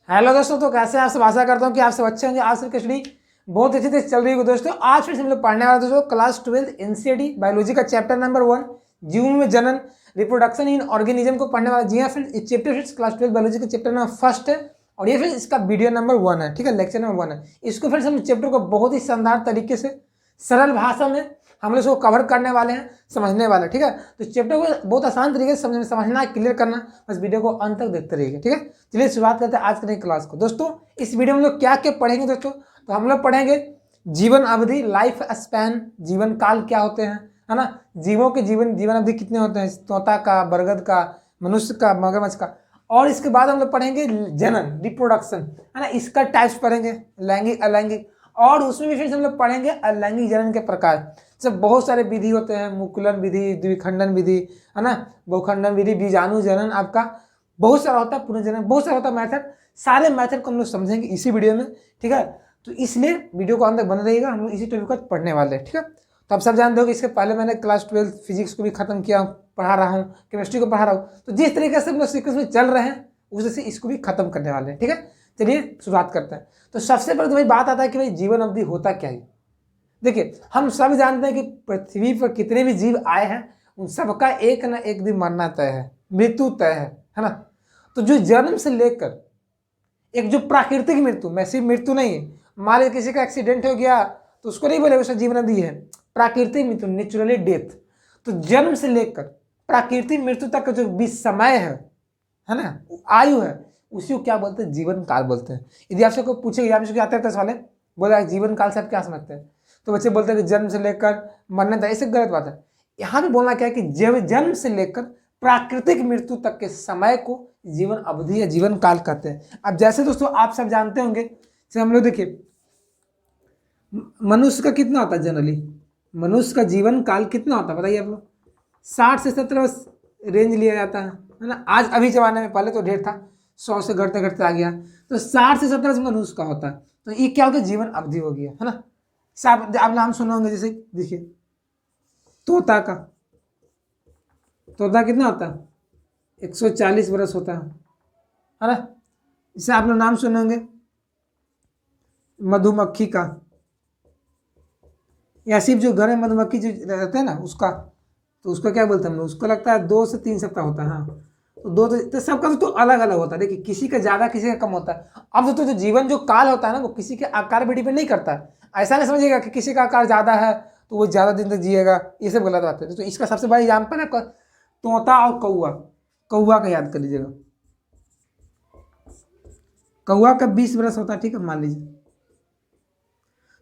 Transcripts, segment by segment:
Hello दोस्तों, तो कैसे हैं आप सब। आशा करता हूँ कि आप सब अच्छे होंगे। आज की स्टडी बहुत अच्छी से चल रही है दोस्तों। आज फिर से हम लोग पढ़ने वाले दोस्तों क्लास 12 एनसीईआरटी बायोलॉजी का चैप्टर नंबर 1 जीवों में जनन रिप्रोडक्शन इन ऑर्गेनिज्म को पढ़ने वाला। जी हाँ फ्रेंड्स, इस चैप्टर फिर क्लास 12 बायोलॉजी का चैप्टर नंबर फर्स्ट है और ये फिर इसका वीडियो नंबर 1 है। ठीक है, लेक्चर नंबर 1 है। इसको फिर हम चैप्टर को बहुत ही शानदार तरीके से सरल भाषा में हम लोग इसको कवर करने वाले हैं, समझने वाले। ठीक है, तो चैप्टर को बहुत आसान तरीके से समझना, क्लियर करना, बस वीडियो को अंत तक देखते रहिए। ठीक है, चलिए शुरुआत करते हैं आज की नई क्लास को। दोस्तों इस वीडियो में हम लोग क्या क्या पढ़ेंगे दोस्तों, तो हम लोग पढ़ेंगे जीवन अवधि, लाइफ स्पैन, जीवन काल क्या होते हैं, है ना। जीवों के जीवन अवधि कितने होते हैं, तोता का, बरगद का, मनुष्य का, मगरमच्छ का। और इसके बाद हम लोग पढ़ेंगे जनन रिप्रोडक्शन, है ना, इसका टाइप्स पढ़ेंगे, लैंगिक अलैंगिक। और उसमें भी फिर हम लोग पढ़ेंगे अलैंगिक जनन के प्रकार। सब बहुत सारे विधि होते हैं, मुकुलन विधि, द्विखंडन विधि, है ना, बहुखंडन विधि, बीजाणु जनन, आपका बहुत सारा होता है, पुनर्जनन, बहुत सारा होता है मैथड। सारे मैथड को हम लोग समझेंगे इसी वीडियो में। ठीक है, तो इसलिए वीडियो को अंदर बने रहिएगा, हम लोग इसी टॉपिक को पढ़ने वाले हैं। ठीक है, तो आप सब जानते हो कि इसके पहले मैंने क्लास 12 फिजिक्स को भी खत्म किया, पढ़ा रहा हूँ, केमिस्ट्री को पढ़ा रहा हूँ। तो जिस तरीके से हम लोग सीक्वेंस में चल रहे हैं उसी से इसको भी खत्म करने वाले हैं। ठीक है, चलिए शुरुआत करते हैं। तो सबसे पहले तो भाई बात आता है कि भाई जीवन अवधि होता क्या है। देखिए, हम सब जानते हैं कि पृथ्वी पर कितने भी जीव आए हैं उन सबका एक ना एक दिन मरना तय है, मृत्यु तय है ना। तो जो जन्म से लेकर एक जो प्राकृतिक मृत्यु, वैसी मृत्यु नहीं है, मान लीजिए किसी का एक्सीडेंट हो गया तो उसको नहीं बोले उसका जीवन अवधि है, प्राकृतिक मृत्यु, नेचुरली डेथ। तो जन्म से लेकर प्राकृतिक मृत्यु तक का जो भी समय है ना, आयु है, उसी को क्या बोलते हैं, जीवन काल बोलते हैं। यदि आपसे कोई पूछे एग्जाम में आते हैं सवाल, बोला जीवन काल से आप क्या समझते हैं, तो बच्चे बोलते हैं कि जन्म से लेकर मरने तक। ऐसे गलत बात है। यहाँ भी बोलना क्या है कि जब जन्म से लेकर प्राकृतिक मृत्यु तक के समय को जीवन अवधि या जीवन काल कहते हैं। अब जैसे दोस्तों आप सब जानते होंगे, जैसे हम लोग देखिए मनुष्य का कितना होता है जनरली, मनुष्य का जीवन काल कितना होता है बताइए आप लोग। 60 से 70 वर्ष रेंज लिया जाता है ना। आज अभी जमाने में, पहले तो ढेर था, 100 से घटते घटते आ गया, तो 60 से 70 मनुष्य का होता है। तो ये क्या हो गया, जीवन अवधि हो गया, है ना। आप नाम सुने होंगे, जैसे देखिए तोता का, तोता कितना होता है, 140 बरस होता है ना। जैसे आप लोग नाम सुने होंगे मधुमक्खी का, या सिर्फ जो घर में मधुमक्खी जो रहते हैं ना उसका, तो उसको क्या बोलते हैं हम लोग, उसको लगता है 2 से 3 सप्ताह होता है। हाँ, तो दो तो सबका तो अलग अलग होता है। देखिए किसी का ज़्यादा, किसी का कम होता है। अब दोस्तों जो जीवन जो काल होता है ना, वो किसी के आकार पर डिपेंड नहीं करता है। ऐसा नहीं समझिएगा कि किसी का आकार ज़्यादा है तो वो ज़्यादा दिन तक जिएगा, ये सब गलत बात है। तो इसका सबसे बड़ा एग्जाम्पल है तोता और कौआ। कौआ का याद कर लीजिएगा, कौआ का 20 बरस होता है, ठीक है, मान लीजिए।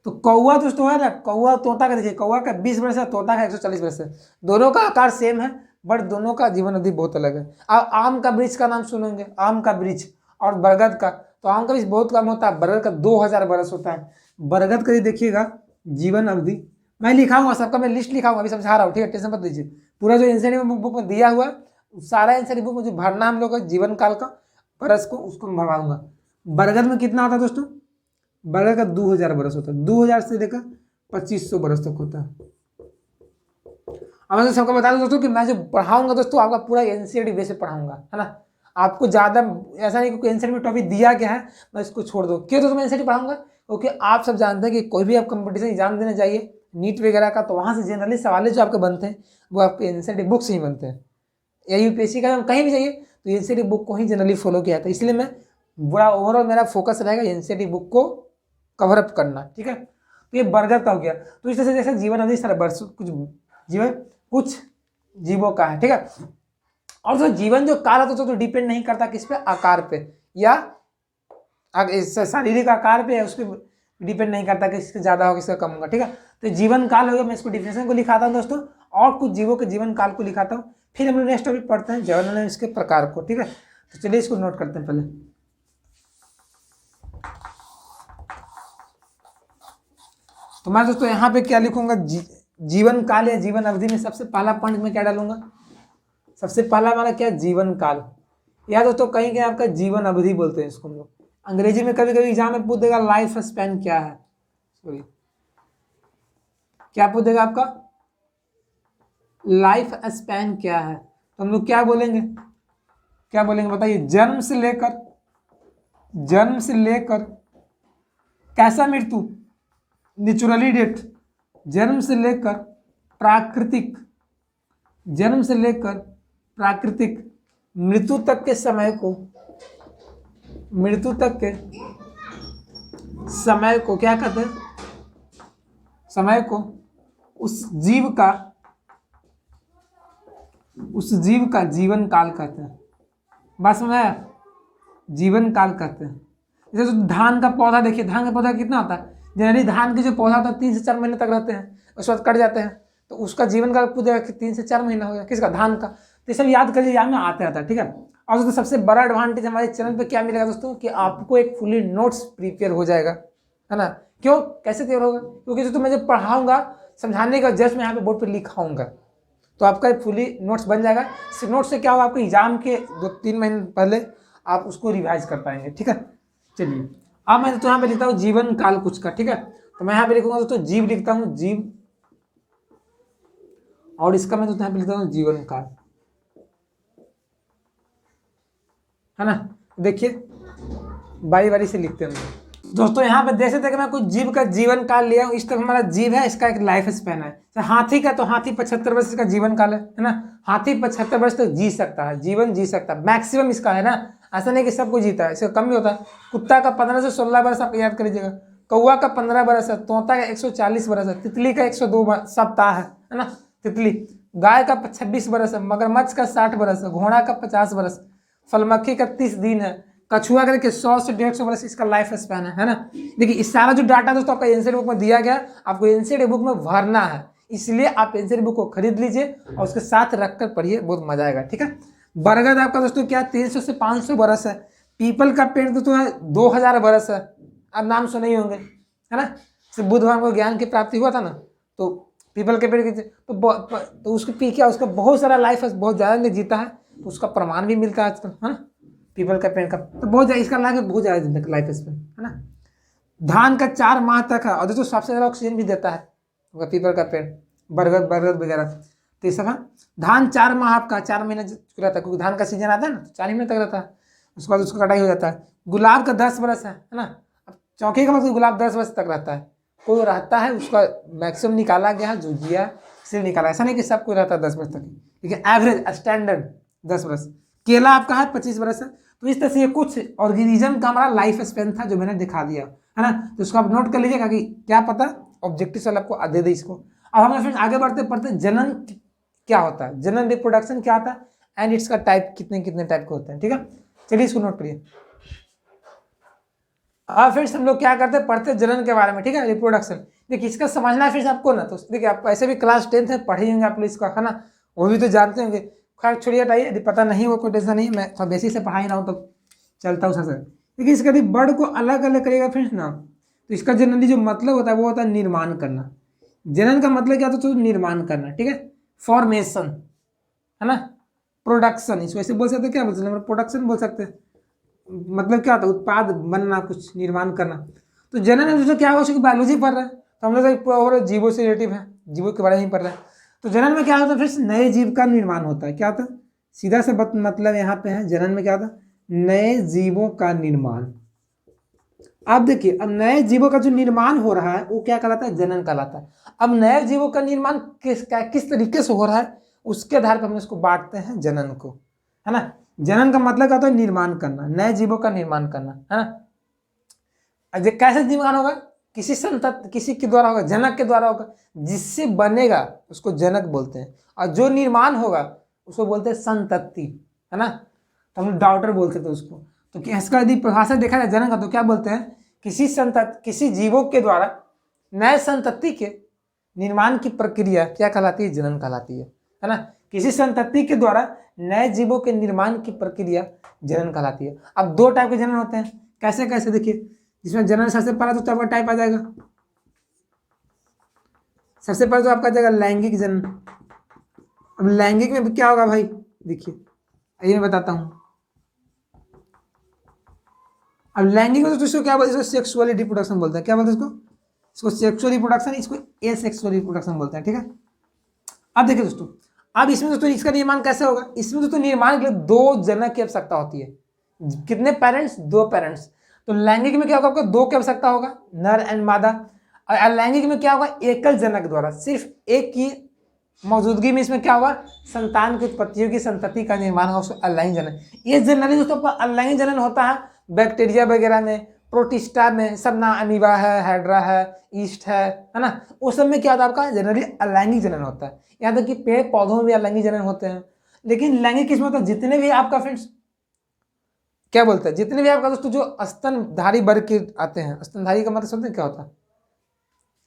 तो कौआ दोस्तों है ना, कौआ तोता का देखिए, कौआ का 20 बरस है, तोता का 140 बरस है। दोनों का आकार सेम है बट दोनों का जीवन अवधि बहुत अलग है। आप आम का वृक्ष का नाम सुनेंगे, आम का वृक्ष, और बरगद का, तो आम का वृक्ष बहुत कम होता है, बरगद का 2000 बरस होता है। बरगद का देखिएगा जीवन अवधि, मैं लिखाऊंगा सबका, मैं लिस्ट लिखाऊंगा, अभी समझा रहा हूँ, ठीक है, टेंशन मत लीजिए। पूरा जो एनसीईआरटी बुक में दिया हुआ है, सारा एनसीईआरटी बुक में जो भरना हम लोग का जीवन काल का बरस को, उसको मैं भरवाऊंगा। बरगद में कितना होता है दोस्तों, बरगद का 2000 बरस होता है, 2000 से लेकर 2500 बरस तक होता है। अब मैं तो सबको बता दूं दोस्तों कि मैं जो पढ़ाऊंगा दोस्तों आपका पूरा एनसीईआरटी बेस पे पढ़ाऊंगा, है ना। आपको ज़्यादा ऐसा नहीं क्योंकि एनसीईआरटी में टॉपिक दिया गया है मैं इसको छोड़ दूँ, क्यों दोस्तों मैं एनसीईआरटी पढ़ाऊंगा, क्योंकि आप सब जानते हैं कि कोई भी आप कंपटीशन एग्जाम देने जाइए नीट वगैरह का, तो वहाँ से जनरली सवाल जो आपके बनते हैं वो आपके एनसीईआरटी बुक से ही बनते हैं। या यूपीएससी का कहीं भी जाइए तो एनसीईआरटी बुक को ही जनरली फॉलो किया था, इसलिए मैं पूरा ओवरऑल मेरा फोकस रहेगा एनसीईआरटी बुक को कवर अप करना। ठीक है, तो ये बरगद का हो गया। तो इस तरह से जैसे जीवन अवधि सारा वर्ष कुछ जीवन कुछ जीवों का है, ठीक है। और जो जीवन जो काल है तो डिपेंड नहीं करता किस पे, आकार पे या शारीरिक आकार पे, उस पर डिपेंड नहीं करता कि किसका ज्यादा होगा किसका कम होगा। ठीक है, तो जीवन काल हो गया, मैं इसको डिफिनेशन को लिखाता हूँ दोस्तों, और कुछ जीवों के जीवन काल को लिखाता हूँ, फिर हम लोग नेक्स्ट टॉपिक पढ़ते हैं जनन इसके प्रकार को। ठीक है, तो चलिए इसको नोट करते हैं पहले। तो मैं दोस्तों यहाँ पे क्या लिखूंगा, जीवन काल या जीवन अवधि में सबसे पहला पॉइंट में क्या डालूंगा, सबसे पहला हमारा क्या, जीवन काल, या दोस्तों कहीं कहीं आपका जीवन अवधि बोलते हैं इसको हम लोग। अंग्रेजी में कभी कभी एग्जाम में पूछ देगा लाइफ स्पैन क्या है, सॉरी क्या पूछ देगा आपका, लाइफ स्पैन क्या है, तो हम लोग क्या बोलेंगे, क्या बोलेंगे बताइए, जन्म से लेकर जन्म से लेकर कैसा मृत्यु, नेचुरली डेथ, जन्म से लेकर प्राकृतिक, जन्म से लेकर प्राकृतिक मृत्यु तक के समय को, मृत्यु तक के समय को क्या कहते हैं, समय को उस जीव का जीवन काल कहते हैं। बात समझ आया, जीवन काल कहते हैं। जैसे तो धान का पौधा देखिए, धान का पौधा कितना होता है, जनरली धान के जो पौधा होता है 3 से 4 महीने तक रहते हैं, उसके बाद कट जाते हैं, तो उसका जीवन काल पूरा 3 से 4 महीना हो गया, किसका, धान का। तो ये सब याद करिए, यहाँ में आते रहता है, ठीक है। और दोस्तों सबसे बड़ा एडवांटेज हमारे चैनल पे क्या मिलेगा दोस्तों, कि आपको एक फुली नोट्स प्रिपेयर हो जाएगा, है ना। क्यों, कैसे तैयार होगा, क्योंकि जो मैं जब पढ़ाऊंगा समझाने का जस्ट मैं यहाँ पे बोर्ड पे लिखाऊंगा, तो आपका एक फुली नोट्स बन जाएगा। इस नोट से क्या होगा, आपको एग्जाम के 2-3 महीने पहले आप उसको रिवाइज कर पाएंगे, ठीक है। चलिए अब मैं तो यहाँ पे लिखता हूँ जीवन काल कुछ का, ठीक है। तो मैं यहाँ पे लिखूंगा दोस्तों जीव लिखता हूँ, जीव, और इसका मैं तो यहाँ पे लिखता हूँ जीवन काल, है ना। देखिए बारी बारी से लिखते हैं दोस्तों। यहाँ पे देख सकते हैं कि मैं कुछ जीव का जीवन काल लिया हूँ। इस तक हमारा जीव है, इसका एक लाइफ स्पैन है। तो हाथी का, तो हाथी 75 वर्ष का जीवन काल है ना। हाथी 75 वर्ष तक जी सकता है, जीवन जी सकता है, मैक्सिमम इसका, है ना। ऐसा नहीं कि सब कुछ जीता है, इसका कम भी होता है। कुत्ता का 15 से 16 वर्ष आप याद कर लीजिएगा, कौवा का 15 वर्ष है, तोता का 140 वर्ष है, तितली का 102 सप्ताह है ना, तितली। गाय का 26 वर्ष है, मगरमच्छ का 60 वर्ष है, घोड़ा का 50 वर्ष, फलमक्खी का 30 दिन है, कछुआ का देखिए 100 से 150 वर्ष इसका लाइफ स्पैन है ना। देखिए इस सारा जो डाटा दोस्तों आपका एनसीईआरटी बुक में दिया गया, आपको एनसीईआरटी बुक में भरना है, इसलिए आप एनसीईआरटी बुक को खरीद लीजिए और उसके साथ रखकर पढ़िए, बहुत मजा आएगा, ठीक है। बरगद आपका दोस्तों क्या 300 से 500 वर्ष है। पीपल का पेड़ दोस्तों 2000 वर्ष है, आप नाम सुने ही होंगे, है ना। बुद्ध भगवान को ज्ञान की प्राप्ति हुआ था ना, तो पीपल के पेड़ की तो उसके पी क्या, उसका बहुत सारा लाइफ है, बहुत ज़्यादा नहीं जीता है, तो उसका प्रमाण भी मिलता है आजकल, है ना। पीपल का पेड़ का तो बहुत ज़्यादा, इसका लाइफ बहुत ज़्यादा दिन तक लाइफ स्पेन, है ना। धान का 4 माह तक है, और दोस्तों सबसे ज़्यादा ऑक्सीजन भी देता है पीपल का पेड़, बरगद वगैरह। तो ये सब है। धान 4 माह आपका 4 महीने रहता है, क्योंकि धान का सीजन आता है ना, तो 4 महीने तक रहता है, उसके बाद उसका कटाई हो जाता है। गुलाब का 10 वर्ष है ना। अब चौके का मतलब गुलाब 10 वर्ष तक रहता है, कोई रहता है उसका मैक्सिमम निकाला गया है, जो जिया सिर्फ निकाला, ऐसा नहीं कि सब कोई रहता है 10 वर्ष तक, लेकिन एवरेज स्टैंडर्ड 10 वर्ष। केला आपका है 25 वर्ष है। तो इस तरह से ये कुछ ऑर्गेनिज्म का हमारा लाइफ स्पेन था, जो मैंने दिखा दिया, है ना। तो इसको आप नोट कर लीजिएगा कि क्या पता ऑब्जेक्टिव वाला आपको दे दे इसको। अब हम फ्रेंड्स आगे बढ़ते पढ़ते जनन क्या होता है, जनन रिप्रोडक्शन क्या होता है, एंड इसका टाइप कितने कितने टाइप के होते हैं, ठीक है। चलिए इसको नोट करिए। अब फ्रेंड्स हम लोग क्या करते हैं, पढ़ते जनन के बारे में, ठीक है, रिप्रोडक्शन। देखिए इसका समझना है फ्रेंड्स आपको ना, तो देखिए आप ऐसे भी क्लास 10th में पढ़े होंगे आप लोग इसका, है ना, वो भी तो जानते होंगे। खैर छोड़िए हटाइए, यदि पता नहीं हो कोई टेंशन नहीं, मैं थोड़ा बेसिक से पढ़ा ही रहा हूँ तो चलता हूँ सर। देखिए इसका यदि वर्ड को अलग अलग करिएगा फ्रेंड्स ना, तो इसका जनरली जो मतलब होता है वो होता है निर्माण करना। जनन का मतलब क्या होता है, तो निर्माण करना, ठीक है। फॉर्मेशन, है ना। प्रोडक्शन, इसको ऐसे बोल सकते हैं, क्या बोल सकते हैं, प्रोडक्शन बोल सकते हैं। मतलब क्या होता है, उत्पाद बनना, कुछ निर्माण करना। तो जनन में दोस्तों क्या होगा, उसकी बायोलॉजी पढ़ रहे हैं, तो हम लोग जीवों से रिलेटिव है, जीवों के बारे में ही पढ़ रहे हैं। तो जनन में क्या होता है फिर, नए जीव का निर्माण होता है। क्या होता है, सीधा से मतलब यहाँ पे है, जनन में क्या होता है, नए जीवों का निर्माण। अब देखिए, अब नए जीवों का जो निर्माण हो रहा है वो क्या कहलाता है, जनन कहलाता है। अब नए जीवों का निर्माण किस तरीके से हो रहा है, उसके आधार पर हम इसको बांटते हैं जनन को, है ना। जनन का मतलब क्या होता है, निर्माण करना, नए जीवों का निर्माण करना, है ना। कैसे निर्माण होगा, किसी संतत, किसी के द्वारा होगा, जनक के द्वारा होगा, जिससे बनेगा उसको जनक बोलते हैं, और जो निर्माण होगा उसको बोलते हैं संतति, है ना। तो हम डॉटर बोलते थे उसको। तो इसका यदि परिभाषा देखा जाए जनक का, तो क्या बोलते हैं, किसी जीवों के द्वारा नए संतति के निर्माण की प्रक्रिया क्या कहलाती है, जनन कहलाती है ना। किसी संतति के द्वारा नए जीवों के निर्माण की प्रक्रिया जनन कहलाती है। अब 2 टाइप के जनन होते हैं, कैसे कैसे देखिए, जिसमें जनन सबसे पहला तो आपका टाइप आ जाएगा, सबसे पहले तो आपका आ जाएगा लैंगिक जनन। अब लैंगिक में क्या होगा भाई, देखिए ये मैं बताता हूं। अब लैंगिक में तो इसको क्या बोलते हैं, इसको सेक्सुअल रिप्रोडक्शन बोलते हैं। क्या बोलते हैं इसको सेक्सुअल रिप्रोडक्शन, इसको एसेक्सुअल रिप्रोडक्शन बोलते हैं, ठीक है। अब देखिए दोस्तों, अब इसमें दोस्तों इसका निर्माण कैसे होगा, इसमें दोस्तों निर्माण के लिए 2 जनक की आवश्यकता होती है। कितने पेरेंट्स, 2 पेरेंट्स। तो लैंगिक में क्या होगा, आपको दो की आवश्यकता होगा, नर एंड मादा। और अलैंगिक में क्या होगा, एकल जनक द्वारा, सिर्फ एक की मौजूदगी में इसमें क्या होगा, संतान की उत्पत्ति होगी, संतति का निर्माण होगा, उसको अलैंगिक जनन। ये जनरली दोस्तों आपका अलैंगिक जनन होता है बैक्टीरिया वगैरह में, प्रोटिस्टा में, सब ना, अमीबा है, हाइड्रा है, ईस्ट है ना, उस सब में क्या होता है आपका जनरली अलैंगिक जनन होता है। यहाँ तक कि पेड़ पौधों में भी अलैंगिक जनन होते हैं। लेकिन लैंगिक किसमें होता है, जितने भी आपका फ्रेंड्स क्या बोलते हैं, जितने भी आपका दोस्तों जो स्तनधारी वर्ग के आते हैं, स्तनधारी का मतलब समझते हैं क्या होता है,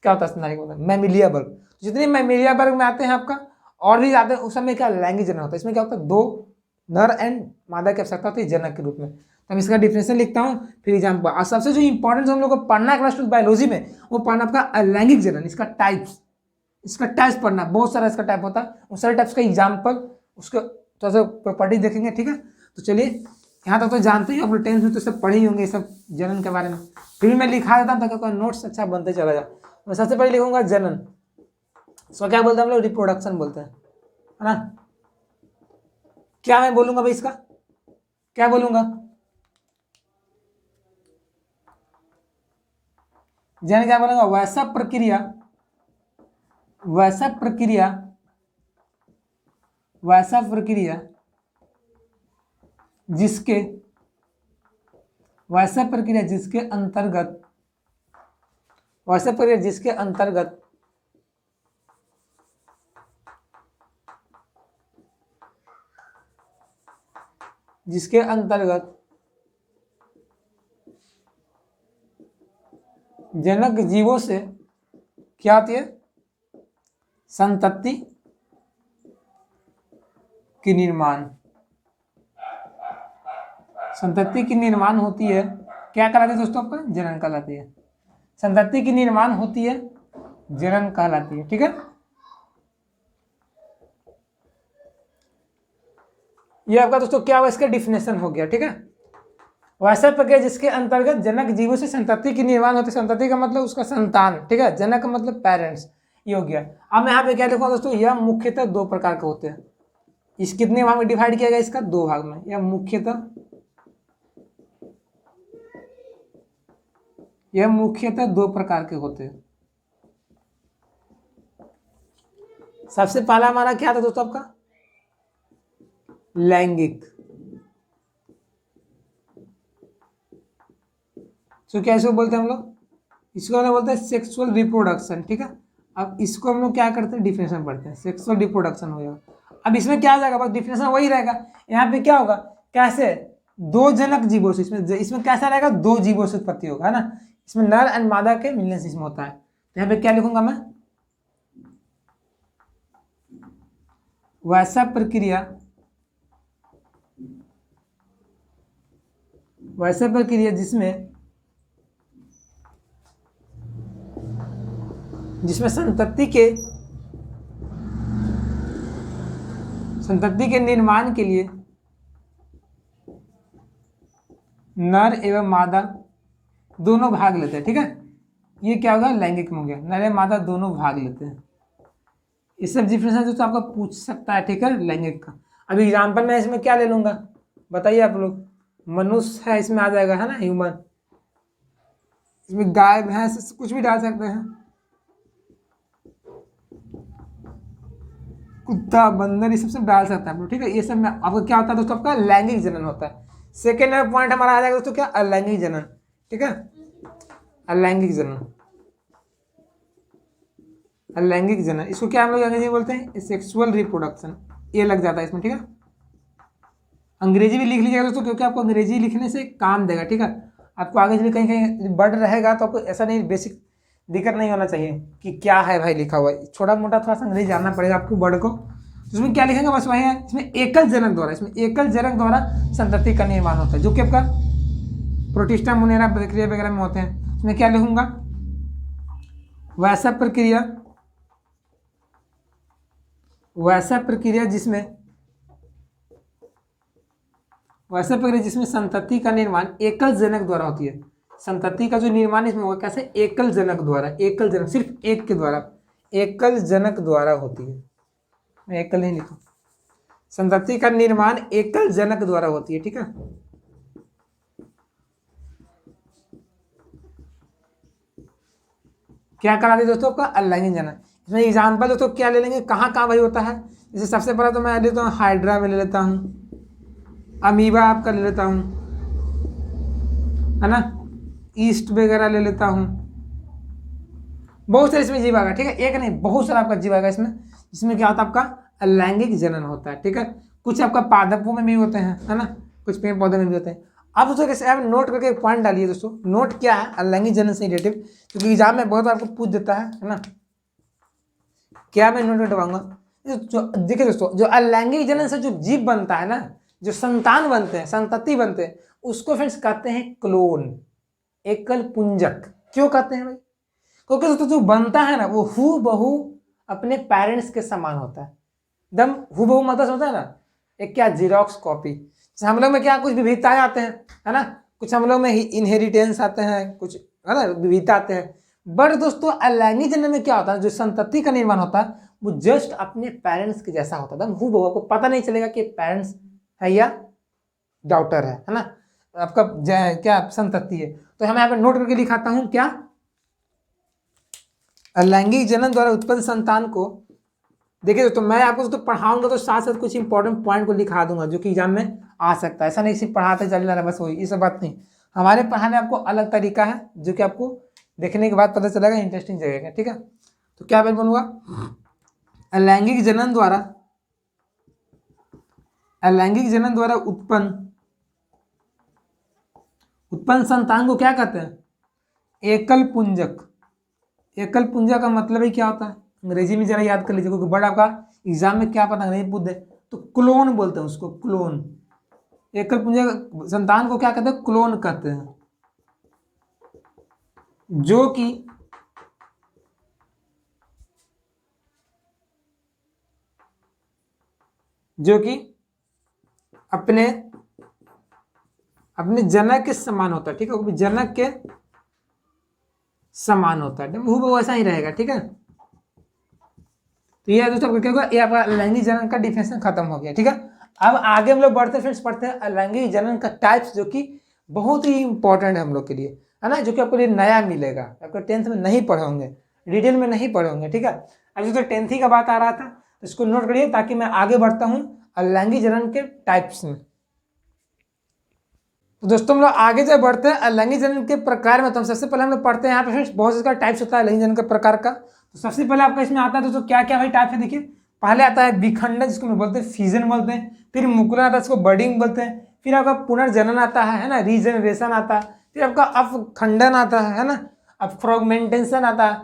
क्या होता है स्तनधारी का मतलब, मैमिलिया वर्ग, जितने मैमिलिया वर्ग में आते हैं आपका और भी आते हैं, उस समय क्या लैंगिक जनन होता है। इसमें क्या होता है, दो नर एंड मादा की आवश्यकता होती है जनक के रूप में। तो मैं इसका डिफिनेशन लिखता हूँ फिर एग्जाम्पल। और सबसे जो इंपॉर्टेंट हम लोग को पढ़ना है क्लास 12 बायोलॉजी में, वो पढ़ना आपका अलैंगिक जनन, इसका टाइप्स, इसका टाइप्स पढ़ना, बहुत सारा इसका टाइप होता है, उन सारे टाइप्स का एग्जाम्पल, उसका थोड़ा सा प्रॉपर्टी देखेंगे, ठीक है। तो चलिए यहाँ तक तो जानते ही, अपने 10th में तो सब पढ़े ही होंगे सब जनन के बारे में, फिर भी मैं लिखा देता हूँ ताकि कोई नोट्स अच्छा बनते चला जाए। मैं सबसे पहले लिखूंगा जनन, इसको क्या बोलते हैं हम लोग, रिप्रोडक्शन बोलते हैं, है ना। क्या मैं बोलूंगा भाई इसका, क्या बोलूंगा, जनन क्या बोलूंगा, वैसा प्रक्रिया, वैसा प्रक्रिया, वैसा प्रक्रिया जिसके, वैसा प्रक्रिया जिसके अंतर्गत, वैसा प्रक्रिया जिसके अंतर्गत जिसके अंतर्गत जनक जीवों से क्या होती है, संतति की निर्माण, संतति की निर्माण होती है, क्या कहलाती है दोस्तों आपका, जनन कहलाती है। संतति की निर्माण होती है, जनन कहलाती है, ठीक है। ये आपका दोस्तों क्या हुआ, इसका डिफिनेशन हो गया, ठीक है। वैसा प्रक्रिया जिसके अंतर्गत जनक जीवों से संतति की निर्माण होती है, संतति का मतलब उसका संतान, ठीक है, जनक का मतलब पेरेंट्स, ये हो गया। अब मैं यहाँ पे क्या लिखूंगा दोस्तों, यह मुख्यतः दो प्रकार के होते हैं। इस कितने भाग में डिवाइड किया गया, इसका दो भाग में। यह मुख्यतः दो प्रकार के होते हैं। सबसे पहला हमारा क्या था दोस्तों आपका, लैंगिक, तो क्या इसको बोलते हैं हम लोग, इसको हम लोग बोलते हैं सेक्सुअल रिप्रोडक्शन, ठीक है। अब इसको हम लोग क्या करते हैं, डिफिनेशन पढ़ते हैं, सेक्सुअल रिप्रोडक्शन हो जाएगा। अब इसमें क्या आ जाएगा, बस डिफिनेशन वही रहेगा। यहाँ पे क्या होगा, कैसे दो जनक जीवों से, इसमें कैसा रहेगा, दो जीवों से उत्पत्ति होगा, है ना। इसमें नर एंड मादा के मिलने से इसमें होता है। तो यहाँ पे क्या लिखूंगा मैं, वैसा प्रक्रिया, वैसा प्रक्रिया जिसमें संतति के निर्माण के लिए नर एवं मादा दोनों भाग लेते हैं, ठीक है। ये क्या होगा, लैंगिक में हो गया, नर एवं मादा दोनों भाग लेते हैं। ये सब डिफरेंस दोस्तों आपका पूछ सकता है, ठीक है, लैंगिक का। अब एग्जाम्पल मैं इसमें क्या ले लूंगा, बताइए आप लोग, मनुष्य है इसमें आ जाएगा, है ना, ह्यूमन। इसमें गाय भैंस कुछ भी डाल सकते हैं, कुत्ता बंदर, ये सब डाल सकते हैं आप लोग, ठीक है। ये सब में आपका क्या होता है दोस्तों, आपका लैंगिक जनन होता है। सेकेंड पॉइंट हमारा आ जाएगा दोस्तों क्या, अलैंगिक जनन, ठीक है। अलैंगिक जनन, अलैंगिक जनन, इसको क्या हम लोग अंग्रेजी में बोलते हैं, सेक्सुअल रिप्रोडक्शन, ये लग जाता है इसमें, ठीक है। अंग्रेजी भी लिख लीजिएगा दोस्तों, क्योंकि आपको अंग्रेजी लिखने से काम देगा, ठीक है। आपको आगे चलिए कहीं कहीं वर्ड रहेगा तो आपको ऐसा नहीं, बेसिक दिक्कत नहीं होना चाहिए कि क्या है भाई लिखा हुआ है, छोटा मोटा थोड़ा सा अंग्रेजी जानना पड़ेगा आपको वर्ड को। तो इसमें क्या लिखेंगे, बस वही है, इसमें एकल जनक द्वारा, इसमें एकल जनक द्वारा संतति का निर्माण होता है, जो कि आपका प्रोटिस्टा मुनेरा बैक्टीरिया वगैरह में होते हैं। इसमें क्या लिखूंगा, वैसा प्रक्रिया, वैसा प्रक्रिया जिसमें संतति का निर्माण एकल जनक द्वारा होती है। संतति का जो निर्माण इसमें होगा कैसे, एकल जनक द्वारा, एकल जनक, सिर्फ एक के द्वारा, एकल जनक द्वारा होती है। मैं एकल नहीं लिखूं, संतति का निर्माण एकल जनक द्वारा होती है, ठीक है। क्या कराती है दोस्तों? आपका अनलैंगिक जनन। इसमें एग्जाम्पल दोस्तों क्या ले लेंगे, कहाँ कहाँ वही होता है? जैसे सबसे पहला तो मैं लेता हूँ हाइड्रा में ले लेता हूँ, अमीबा आपका ले लेता हूँ, है ना, ईस्ट वगैरह ले लेता हूँ। बहुत सारे इसमें जीव आएगा, ठीक है, एक नहीं बहुत सारा आपका जीव आएगा इसमें क्या होता है? आपका अलैंगिक जनन होता है, ठीक है। कुछ आपका पादपों में भी होते हैं, है ना, कुछ पेड़ पौधे में भी होते हैं। अब दोस्तों कैसे आप नोट करके एक पॉइंट डालिए दोस्तों, नोट क्या है अलैंगिक जनन से रिलेटिव, क्योंकि एग्जाम में बहुत बार आपको पूछ देता है ना। क्या मैं नोट करवाऊंगा? जो देखिए दोस्तों, जो अलैंगिक जनन से जो जीव बनता है ना, जो संतान बनते हैं, संतति बनते हैं, उसको फ्रेंड्स कहते हैं क्लोन, एकल पुंजक। क्यों कहते हैं भाई? क्योंकि दोस्तों जो बनता है ना वो हू बहू अपने पेरेंट्स के समान होता है, एकदम हू बहू, मतलब होता है ना एक क्या जीरोक्स कॉपी। हम लोग में क्या कुछ विविधताएं आते हैं, है ना, कुछ हम लोग में इनहेरिटेंस आते हैं, कुछ है ना विविधता आते हैं। बट दोस्तों अलैंगिक जनन में क्या होता है, जो संतति का निर्माण होता है वो जस्ट अपने पेरेंट्स के जैसा होता है, एकदम हू बहू। आपको पता नहीं चलेगा कि पेरेंट्स है या डॉटर है ना, आपका क्या संतति है। तो हम यहाँ पे नोट करके लिखाता हूँ क्या, अलैंगिक जनन द्वारा उत्पन्न संतान को, देखिए दोस्तों मैं आपको तो पढ़ाऊंगा तो साथ साथ कुछ इंपॉर्टेंट पॉइंट को लिखा दूंगा जो कि एग्जाम में आ सकता है। ऐसा नहीं सिर्फ पढ़ाते चले जा रहा बस वही, ये सब बात नहीं। हमारे पढ़ाने आपको अलग तरीका है जो कि आपको देखने के बाद पता चलेगा, इंटरेस्टिंग जगह, ठीक है। तो क्या मैं बोलूँगा, अलैंगिक जनन द्वारा उत्पन्न संतान को क्या कहते हैं? एकल पुंजक। एकल पुंजक का मतलब ही क्या होता है? अंग्रेजी में जरा याद कर लीजिए, क्योंकि बड़ा आपका एग्जाम में क्या पता अंग्रेजी पूछ दे तो क्लोन बोलते हैं उसको, क्लोन। एकल पुंजक संतान को क्या कहते हैं? क्लोन कहते हैं, जो कि अपने जनक के समान होता है, ठीक है, जनक के समान होता है, वो ऐसा ही रहेगा, ठीक है। तो ये दोस्तों क्या होगा, ये आपका अलैंगिक जनन का डिफिनेशन खत्म हो गया, ठीक है। अब आगे हम लोग बढ़ते फ्रेंड्स, पढ़ते हैं अलैंगिक जनन का टाइप्स, जो कि बहुत ही इंपॉर्टेंट है हम लोग के लिए, है ना, जो कि आपको लिए नया मिलेगा, आपको 10th में नहीं पढ़े होंगे, डिटेल में नहीं पढ़े होंगे, ठीक है। अभी तो 10th ही का बात आ रहा था, तो इसको नोट करिए ताकि मैं आगे बढ़ता हूँ अलैंगिक जनन के टाइप्स में। तो दोस्तों हम लोग आगे जब बढ़ते हैं अलैंगिक जनन के प्रकार में, तो हम सबसे पहले हम लोग पढ़ते हैं यहाँ पे फ्रेंड्स बहुत सारा टाइप्स होता है अलैंगिक जनन के प्रकार का। तो सबसे पहले आपका इसमें आता है दोस्तों क्या क्या भाई टाइप है, देखिए पहले आता है विखंडन, जिसको हम बोलते हैं फिजन बोलते हैं, फिर मुकुलन आता है, इसको बर्डिंग बोलते हैं, फिर आपका पुनर्जनन आता है ना, रीजनरेशन आता है, फिर आपका अपखंडन आता है ना, अब फ्रॉगमेंटेशन आता है,